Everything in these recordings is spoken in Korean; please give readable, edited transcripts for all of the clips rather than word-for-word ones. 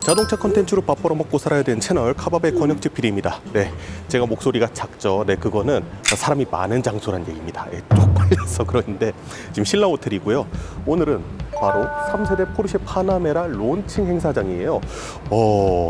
자동차 컨텐츠로 밥 벌어먹고 살아야 되는 채널 카바의 권혁지 PD입니다. 네, 제가 목소리가 작죠. 네, 그거는 사람이 많은 장소란 얘기입니다. 쪽팔려서 그런데 지금 신라 호텔이고요. 오늘은 바로 3세대 포르쉐 파나메라 론칭 행사장이에요.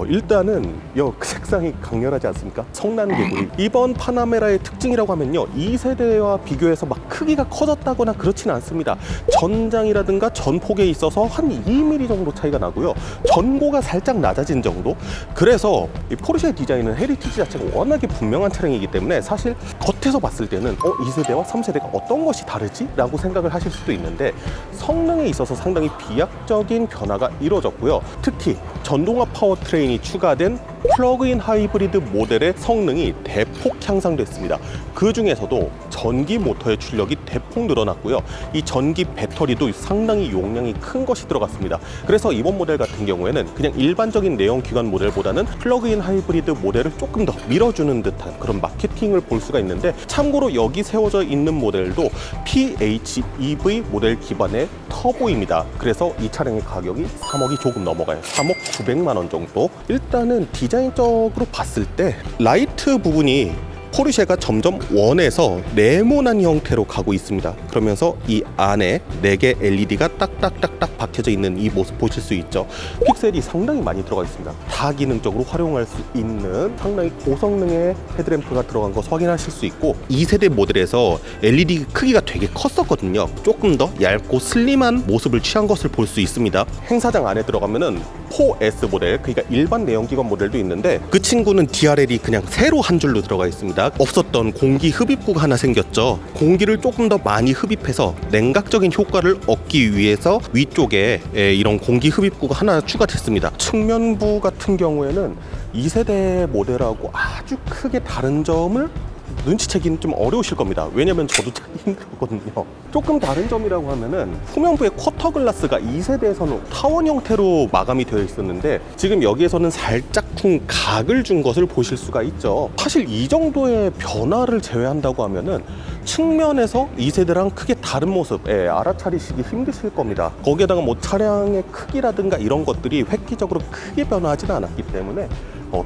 일단은 색상이 강렬하지 않습니까? 성난 개구리. 이번 파나메라의 특징이라고 하면요, 2세대와 비교해서 막 크기가 커졌다거나 그렇지는 않습니다. 전장이라든가 전폭에 있어서 한 2mm 정도 차이가 나고요. 전고가 살짝 낮아진 정도. 그래서 이 포르쉐 디자인은 헤리티지 자체가 워낙에 분명한 차량이기 때문에 사실 겉에서 봤을 때는 2세대와 3세대가 어떤 것이 다르지? 라고 생각을 하실 수도 있는데, 성능에 있어서 상당히 비약적인 변화가 이루어졌고요. 특히 전동화 파워트레인이 추가된 플러그인 하이브리드 모델의 성능이 대폭 향상됐습니다. 그 중에서도 전기 모터의 출력이 대폭 늘어났고요. 이 전기 배터리도 상당히 용량이 큰 것이 들어갔습니다. 그래서 이번 모델 같은 경우에는 그냥 일반적인 내연기관 모델보다는 플러그인 하이브리드 모델을 조금 더 밀어주는 듯한 그런 마케팅을 볼 수가 있는데, 참고로 여기 세워져 있는 모델도 PHEV 모델 기반의 터보입니다. 그래서 이 차량의 가격이 3억이 조금 넘어가요. 3억 900만 원 정도. 일단은 디자인적으로 봤을 때 라이트 부분이 포르쉐가 점점 원에서 네모난 형태로 가고 있습니다. 그러면서 이 안에 4개 LED가 딱딱딱딱 박혀져 있는 이 모습 보실 수 있죠. 픽셀이 상당히 많이 들어가 있습니다. 다기능적으로 활용할 수 있는 상당히 고성능의 헤드램프가 들어간 거 확인하실 수 있고, 2세대 모델에서 LED 크기가 되게 컸었거든요. 조금 더 얇고 슬림한 모습을 취한 것을 볼 수 있습니다. 행사장 안에 들어가면은 4S 모델, 그러니까 일반 내연기관 모델도 있는데, 그 친구는 DRL이 그냥 세로 한 줄로 들어가 있습니다. 없었던 공기 흡입구가 하나 생겼죠. 공기를 조금 더 많이 흡입해서 냉각적인 효과를 얻기 위해서 위쪽에 이런 공기 흡입구가 하나 추가됐습니다. 측면부 같은 경우에는 2세대 모델하고 아주 크게 다른 점을 눈치채기는 좀 어려우실 겁니다. 왜냐면 저도 찾기 힘들거든요. 조금 다른 점이라고 하면은 후면부의 쿼터 글라스가 2세대에서는 타원 형태로 마감이 되어 있었는데, 지금 여기에서는 살짝쿵 각을 준 것을 보실 수가 있죠. 사실 이 정도의 변화를 제외한다고 하면은 측면에서 2세대랑 크게 다른 모습 알아차리시기 힘드실 겁니다. 거기에다가 뭐 차량의 크기라든가 이런 것들이 획기적으로 크게 변화하지는 않았기 때문에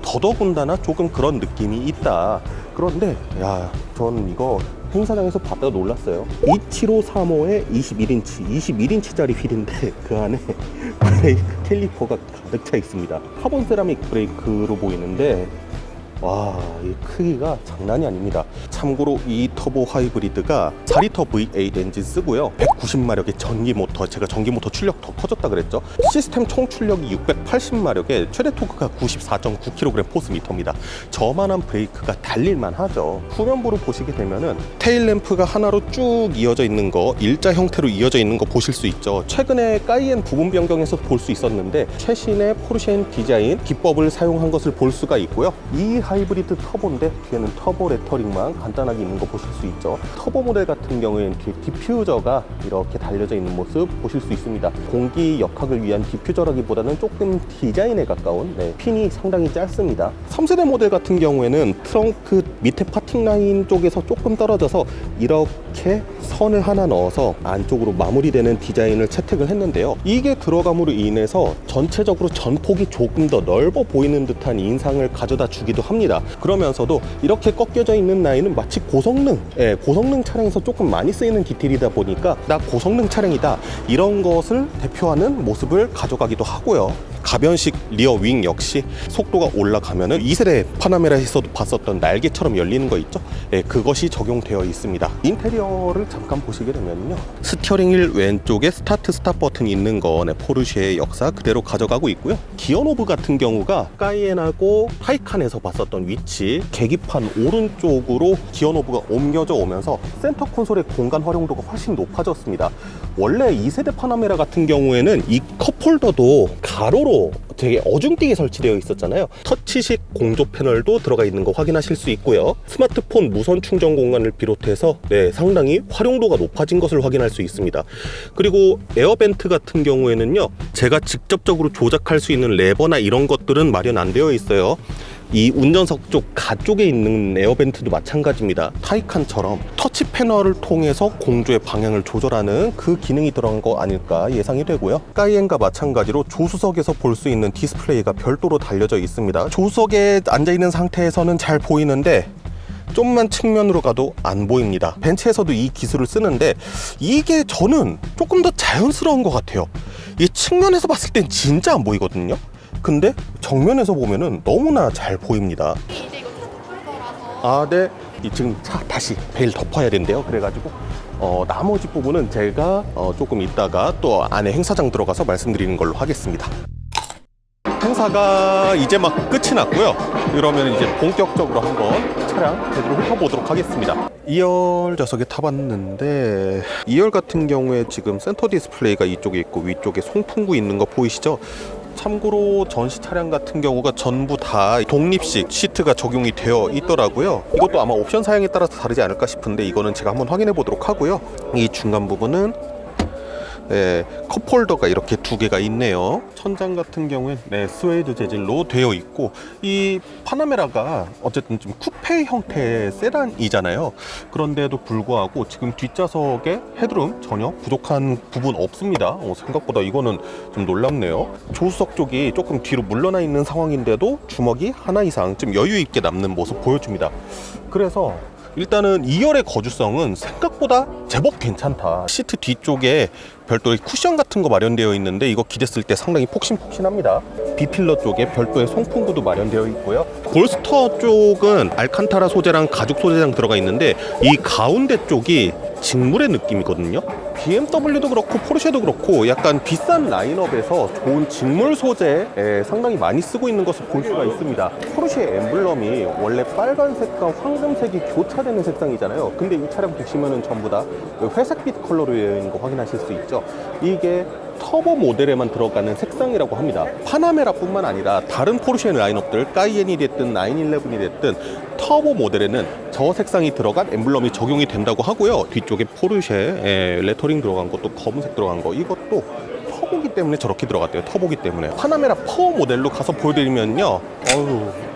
더더군다나 조금 그런 느낌이 있다. 그런데 전 이거 행사장에서 봤다가 놀랐어요. 27535에 21인치짜리 휠인데 그 안에 브레이크 캘리퍼가 가득 차 있습니다. 카본 세라믹 브레이크로 보이는데, 와, 이 크기가 장난이 아닙니다. 참고로 이 터보 하이브리드가 4리터 V8 엔진 쓰고요. 190마력의 전기 모터, 제가 전기 모터 출력 더 커졌다 그랬죠. 시스템 총 출력이 680마력에 최대 토크가 94.9kg 포스미터입니다. 저만한 브레이크가 달릴만 하죠. 후면부로 보시게 되면은 테일램프가 하나로 쭉 이어져 있는 거, 일자 형태로 이어져 있는 거 보실 수 있죠. 최근에 까이엔 부분 변경에서 볼 수 있었는데, 최신의 포르쉐 디자인 기법을 사용한 것을 볼 수가 있고요. 이 하이브리드 터보인데 뒤에는 터보 레터링만 간단하게 있는 거 보실 수 있죠. 터보 모델 같은 경우에는 뒤에 디퓨저가 이렇게 달려져 있는 모습 보실 수 있습니다. 공기 역학을 위한 디퓨저라기보다는 조금 디자인에 가까운 핀이 상당히 짧습니다. 3세대 모델 같은 경우에는 트렁크 밑에 파팅 라인 쪽에서 조금 떨어져서 이렇게 선을 하나 넣어서 안쪽으로 마무리되는 디자인을 채택을 했는데요. 이게 들어감으로 인해서 전체적으로 전폭이 조금 더 넓어 보이는 듯한 인상을 가져다 주기도 합니다. 그러면서도 이렇게 꺾여져 있는 라인은 마치 고성능 차량에서 조금 많이 쓰이는 디테일이다 보니까 나 고성능 차량이다, 이런 것을 대표하는 모습을 가져가기도 하고요. 가변식 리어 윙 역시 속도가 올라가면은 2세대 파나메라에서도 봤었던 날개처럼 열리는 거 있죠? 그것이 적용되어 있습니다. 인테리어를 잠깐 보시게 되면요, 스티어링 휠 왼쪽에 스타트 스탑 버튼이 있는 거 포르쉐의 역사 그대로 가져가고 있고요. 기어 노브 같은 경우가 까이엔하고 타이칸에서 봤었던 위치, 계기판 오른쪽으로 기어 노브가 옮겨져 오면서 센터 콘솔의 공간 활용도가 훨씬 높아졌습니다. 원래 2세대 파나메라 같은 경우에는 이 컵홀더도 가로로 되게 어중뛰게 설치되어 있었잖아요. 터치식 공조 패널도 들어가 있는 거 확인하실 수 있고요. 스마트폰 무선 충전 공간을 비롯해서 상당히 활용도가 높아진 것을 확인할 수 있습니다. 그리고 에어벤트 같은 경우에는요, 제가 직접적으로 조작할 수 있는 레버나 이런 것들은 마련 안 되어 있어요. 이 운전석 쪽 가쪽에 있는 에어벤트도 마찬가지입니다. 타이칸처럼 터치 패널을 통해서 공조의 방향을 조절하는 그 기능이 들어간 거 아닐까 예상이 되고요. 까이엔과 마찬가지로 조수석에서 볼 수 있는 있는 디스플레이가 별도로 달려져 있습니다. 조수석에 앉아있는 상태에서는 잘 보이는데 좀만 측면으로 가도 안 보입니다. 벤츠에서도 이 기술을 쓰는데 이게 저는 조금 더 자연스러운 것 같아요. 이 측면에서 봤을 땐 진짜 안 보이거든요. 근데 정면에서 보면은 너무나 잘 보입니다. 이제 이거 차 거라서. 아, 네. 지금 차 다시 베일 덮어야 된대요. 그래가지고 나머지 부분은 제가 조금 있다가 또 안에 행사장 들어가서 말씀드리는 걸로 하겠습니다. 행사가 이제 막 끝이 났고요. 그러면 이제 본격적으로 한번 차량 제대로 훑어보도록 하겠습니다. 2열 좌석에 타봤는데 2열 같은 경우에 지금 센터 디스플레이가 이쪽에 있고 위쪽에 송풍구 있는 거 보이시죠? 참고로 전시 차량 같은 경우가 전부 다 독립식 시트가 적용이 되어 있더라고요. 이것도 아마 옵션 사양에 따라서 다르지 않을까 싶은데 이거는 제가 한번 확인해 보도록 하고요. 이 중간 부분은 컵홀더가 이렇게 두 개가 있네요. 천장 같은 경우엔 스웨이드 재질로 되어 있고, 이 파나메라가 어쨌든 좀 쿠페 형태의 세단이잖아요. 그런데도 불구하고 지금 뒷좌석에 헤드룸 전혀 부족한 부분 없습니다. 생각보다 이거는 좀 놀랍네요. 조수석 쪽이 조금 뒤로 물러나 있는 상황인데도 주먹이 하나 이상 좀 여유 있게 남는 모습 보여줍니다. 그래서 일단은 2열의 거주성은 생각보다 제법 괜찮다. 시트 뒤쪽에 별도의 쿠션 같은 거 마련되어 있는데 이거 기댔을 때 상당히 폭신폭신합니다. B필러 쪽에 별도의 송풍구도 마련되어 있고요. 볼스터 쪽은 알칸타라 소재랑 가죽 소재랑 들어가 있는데 이 가운데 쪽이 직물의 느낌이거든요. BMW도 그렇고 포르쉐도 그렇고 약간 비싼 라인업에서 좋은 직물 소재에 상당히 많이 쓰고 있는 것을 볼 수가 있습니다. 포르쉐 엠블럼이 원래 빨간색과 황금색이 교차되는 색상이잖아요. 근데 이 차량 보시면은 전부 다 회색빛 컬러로 되어 있는 거 확인하실 수 있죠. 이게 터보 모델에만 들어가는 색상이라고 합니다. 파나메라뿐만 아니라 다른 포르쉐 라인업들 까이엔이 됐든 911이 됐든 터보 모델에는 저 색상이 들어간 엠블럼이 적용이 된다고 하고요. 뒤쪽에 포르쉐 레터링 들어간 것도 검은색 들어간 거, 이것도 터보기 때문에 저렇게 들어갔대요. 터보기 때문에. 파나메라 퍼 모델로 가서 보여드리면요,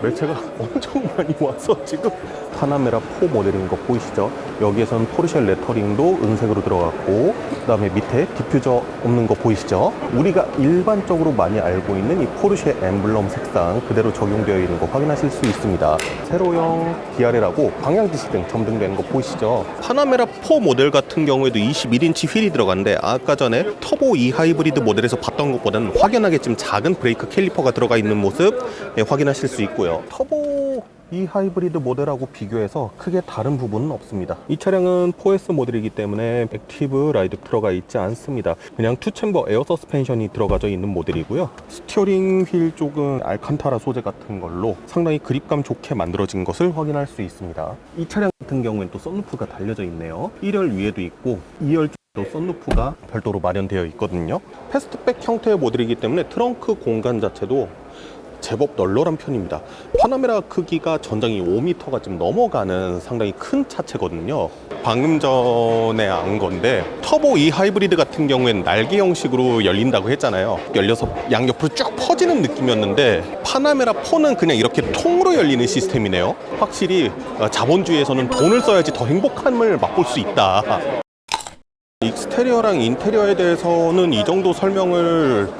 매체가 엄청 많이 와서 지금 파나메라 4 모델인 거 보이시죠? 여기에선 포르쉐 레터링도 은색으로 들어갔고, 그 다음에 밑에 디퓨저 없는 거 보이시죠? 우리가 일반적으로 많이 알고 있는 이 포르쉐 엠블럼 색상 그대로 적용되어 있는 거 확인하실 수 있습니다. 세로형 DRL하고 방향지시등 점등되는 거 보이시죠? 파나메라 4 모델 같은 경우에도 21인치 휠이 들어갔는데 아까 전에 터보 2 하이브리드 모델에서 봤던 것보다는 확연하게 좀 작은 브레이크 캘리퍼가 들어가 있는 모습 확인하실 수 있고요. 터보 이 하이브리드 모델하고 비교해서 크게 다른 부분은 없습니다. 이 차량은 4S 모델이기 때문에 액티브 라이드 들어가 있지 않습니다. 그냥 투챔버 에어 서스펜션이 들어가져 있는 모델이고요. 스티어링 휠 쪽은 알칸타라 소재 같은 걸로 상당히 그립감 좋게 만들어진 것을 확인할 수 있습니다. 이 차량 같은 경우엔 또 썬루프가 달려져 있네요. 1열 위에도 있고 2열 또 썬루프가 별도로 마련되어 있거든요. 패스트백 형태의 모델이기 때문에 트렁크 공간 자체도 제법 널널한 편입니다. 파나메라 크기가 전장이 5m가 좀 넘어가는 상당히 큰 차체거든요. 방금 전에 안 건데 터보 2 하이브리드 같은 경우에는 날개 형식으로 열린다고 했잖아요. 열려서 양옆으로 쭉 퍼지는 느낌이었는데 파나메라 4는 그냥 이렇게 통으로 열리는 시스템이네요. 확실히 자본주의에서는 돈을 써야지 더 행복함을 맛볼 수 있다. 익스테리어랑 인테리어에 대해서는 이 정도 설명을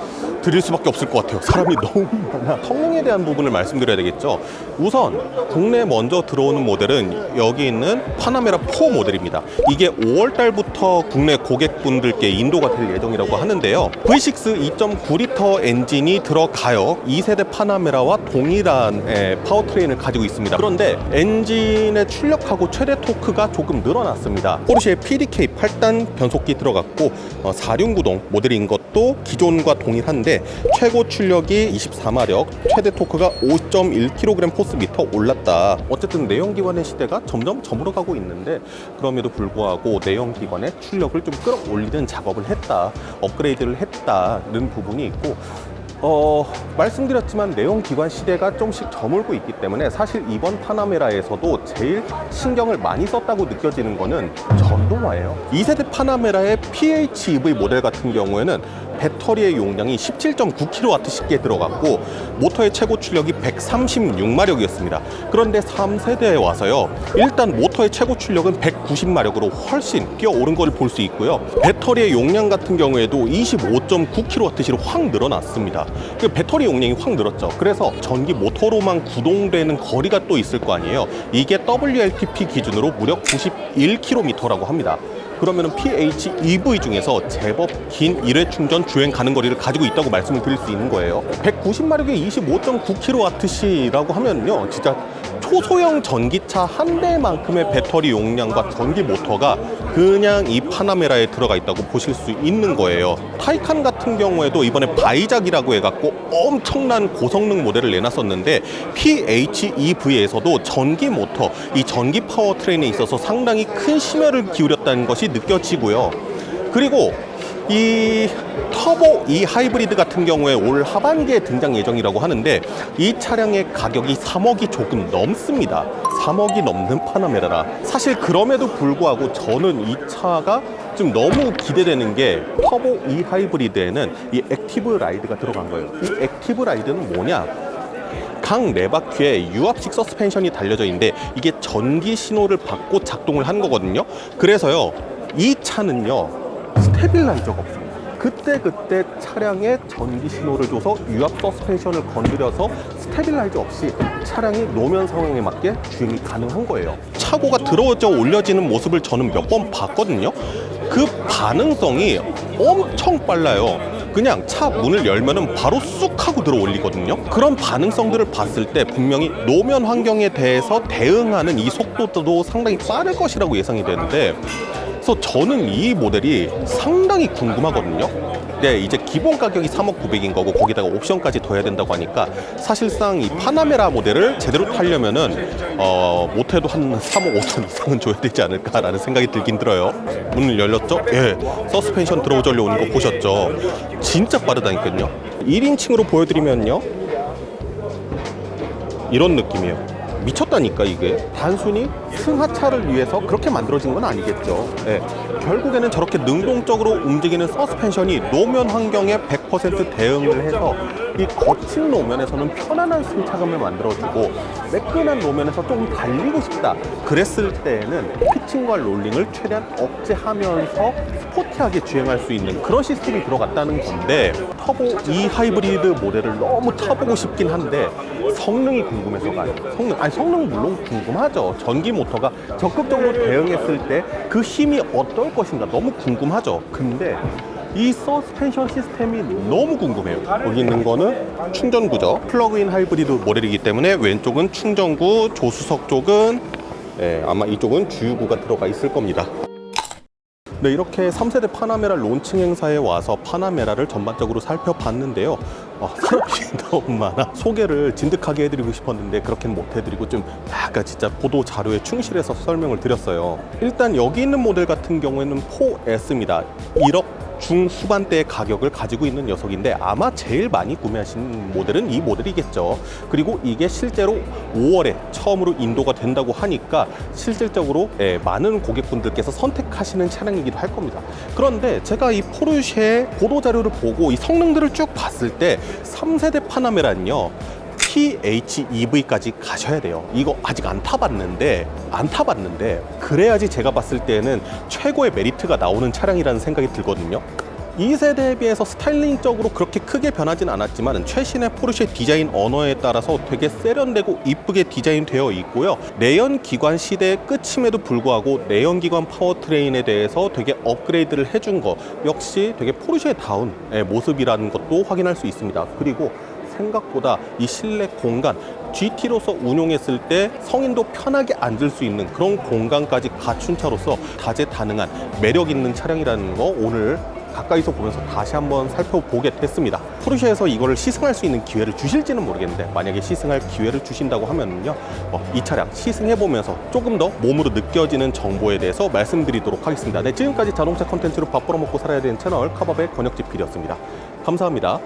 드릴 수밖에 없을 것 같아요. 사람이 너무 많아. 성능에 대한 부분을 말씀드려야 되겠죠. 우선 국내에 먼저 들어오는 모델은 여기 있는 파나메라 4 모델입니다. 이게 5월 달부터 국내 고객분들께 인도가 될 예정이라고 하는데요. V6 2.9리터 엔진이 들어가요. 2세대 파나메라와 동일한 파워트레인을 가지고 있습니다. 그런데 엔진의 출력하고 최대 토크가 조금 늘어났습니다. 포르쉐의 PDK 8단 변속기 들어갔고 4륜구동 모델인 것도 기존과 동일한데 최고 출력이 24마력, 최대 토크가 5.1kg 포스미터 올랐다. 어쨌든 내연기관의 시대가 점점 저물어가고 있는데 그럼에도 불구하고 내연기관의 출력을 좀 끌어올리는 작업을 했다, 업그레이드를 했다는 부분이 있고, 말씀드렸지만 내연기관 시대가 좀씩 저물고 있기 때문에 사실 이번 파나메라에서도 제일 신경을 많이 썼다고 느껴지는 거는 전동화예요. 2세대 파나메라의 PHEV 모델 같은 경우에는 배터리의 용량이 17.9kW씩게 들어갔고 모터의 최고 출력이 136마력이었습니다. 그런데 3세대에 와서요, 일단 모터의 최고 출력은 190마력으로 훨씬 뛰어오른 걸 볼 수 있고요. 배터리의 용량 같은 경우에도 25.9kWh로 확 늘어났습니다. 그 배터리 용량이 확 늘었죠. 그래서 전기 모터로만 구동되는 거리가 또 있을 거 아니에요. 이게 WLTP 기준으로 무려 91km라고 합니다. 그러면 PHEV 중에서 제법 긴 1회 충전 주행 가는 거리를 가지고 있다고 말씀을 드릴 수 있는 거예요. 190마력에 25.9kWh라고 하면요, 진짜 초소형 전기차 한 대만큼의 배터리 용량과 전기 모터가 그냥 이 파나메라에 들어가 있다고 보실 수 있는 거예요. 타이칸 같은 경우에도 이번에 바이작이라고 해갖고 엄청난 고성능 모델을 내놨었는데, PHEV에서도 전기 모터, 이 전기 파워트레인에 있어서 상당히 큰 심혈을 기울였다는 것이 느껴지고요. 그리고 이 터보 E 하이브리드 같은 경우에 올 하반기에 등장 예정이라고 하는데, 이 차량의 가격이 3억이 조금 넘습니다. 3억이 넘는 파나메라라. 사실 그럼에도 불구하고 저는 이 차가 좀 너무 기대되는 게, 터보 E 하이브리드에는 이 액티브 라이드가 들어간 거예요. 이 액티브 라이드는 뭐냐? 각 네 바퀴에 유압식 서스펜션이 달려져 있는데, 이게 전기 신호를 받고 작동을 하는 거거든요. 그래서요, 이 차는요, 스테빌라이저가 없습니다. 그때 차량에 전기 신호를 줘서 유압 서스펜션을 건드려서 스테빌라이저 없이 차량이 노면 상황에 맞게 주행이 가능한 거예요. 차고가 들어져 올려지는 모습을 저는 몇 번 봤거든요. 그 반응성이 엄청 빨라요. 그냥 차 문을 열면은 바로 쑥 하고 들어 올리거든요. 그런 반응성들을 봤을 때 분명히 노면 환경에 대해서 대응하는 이 속도도 상당히 빠를 것이라고 예상이 되는데, 그래서 저는 이 모델이 상당히 궁금하거든요. 네, 이제 기본 가격이 3억 9백인 거고 거기다가 옵션까지 더해야 된다고 하니까, 사실상 이 파나메라 모델을 제대로 타려면은 못해도 한 3억 5천 이상은 줘야 되지 않을까라는 생각이 들긴 들어요. 문을 열렸죠? 예, 서스펜션 들어오절려 오는 거 보셨죠? 진짜 빠르다니까요. 1인칭으로 보여드리면요, 이런 느낌이에요. 미쳤다니까. 이게 단순히 승하차를 위해서 그렇게 만들어진 건 아니겠죠. 네. 결국에는 저렇게 능동적으로 움직이는 서스펜션이 노면 환경에 100% 대응을 해서 이 거친 노면에서는 편안한 승차감을 만들어주고, 매끈한 노면에서 조금 달리고 싶다 그랬을 때에는 피칭과 롤링을 최대한 억제하면서 스포티하게 주행할 수 있는 그런 시스템이 들어갔다는 건데, 터보 E 하이브리드 모델을 너무 타보고 싶긴 한데 성능이 궁금해서가 아니에요. 성능은 물론 궁금하죠. 전기 모터가 적극적으로 대응했을 때 그 힘이 어떨 것인가 너무 궁금하죠. 근데 이 서스펜션 시스템이 너무 궁금해요. 여기 있는 거는 충전구죠. 플러그인 하이브리드 모델이기 때문에 왼쪽은 충전구, 조수석 쪽은 아마 이쪽은 주유구가 들어가 있을 겁니다. 네, 이렇게 3세대 파나메라 론칭 행사에 와서 파나메라를 전반적으로 살펴봤는데요. 사람이 너무 많아 소개를 진득하게 해드리고 싶었는데 그렇게는 못해드리고 좀 약간 진짜 보도 자료에 충실해서 설명을 드렸어요. 일단 여기 있는 모델 같은 경우에는 4S입니다. 1억 중후반대의 가격을 가지고 있는 녀석인데, 아마 제일 많이 구매하신 모델은 이 모델이겠죠. 그리고 이게 실제로 5월에 처음으로 인도가 된다고 하니까 실질적으로 많은 고객분들께서 선택하시는 차량이기도 할 겁니다. 그런데 제가 이 포르쉐의 보도 자료를 보고 이 성능들을 쭉 봤을 때 3세대 파나메라는요, PHEV까지 가셔야 돼요. 이거 아직 안 타봤는데 그래야지 제가 봤을 때는 최고의 메리트가 나오는 차량이라는 생각이 들거든요. 2세대에 비해서 스타일링적으로 그렇게 크게 변하진 않았지만 최신의 포르쉐 디자인 언어에 따라서 되게 세련되고 이쁘게 디자인되어 있고요. 내연기관 시대의 끝임에도 불구하고 내연기관 파워트레인에 대해서 되게 업그레이드를 해준 거 역시 되게 포르쉐다운 모습이라는 것도 확인할 수 있습니다. 그리고 생각보다 이 실내 공간, GT로서 운용했을 때 성인도 편하게 앉을 수 있는 그런 공간까지 갖춘 차로서 다재다능한 매력 있는 차량이라는 거 오늘 가까이서 보면서 다시 한번 살펴보게 됐습니다. 포르쉐에서 이거를 시승할 수 있는 기회를 주실지는 모르겠는데, 만약에 시승할 기회를 주신다고 하면요, 이 차량 시승해보면서 조금 더 몸으로 느껴지는 정보에 대해서 말씀드리도록 하겠습니다. 네, 지금까지 자동차 컨텐츠로 밥 벌어먹고 살아야 되는 채널 카바의 권혁지필이었습니다. 감사합니다.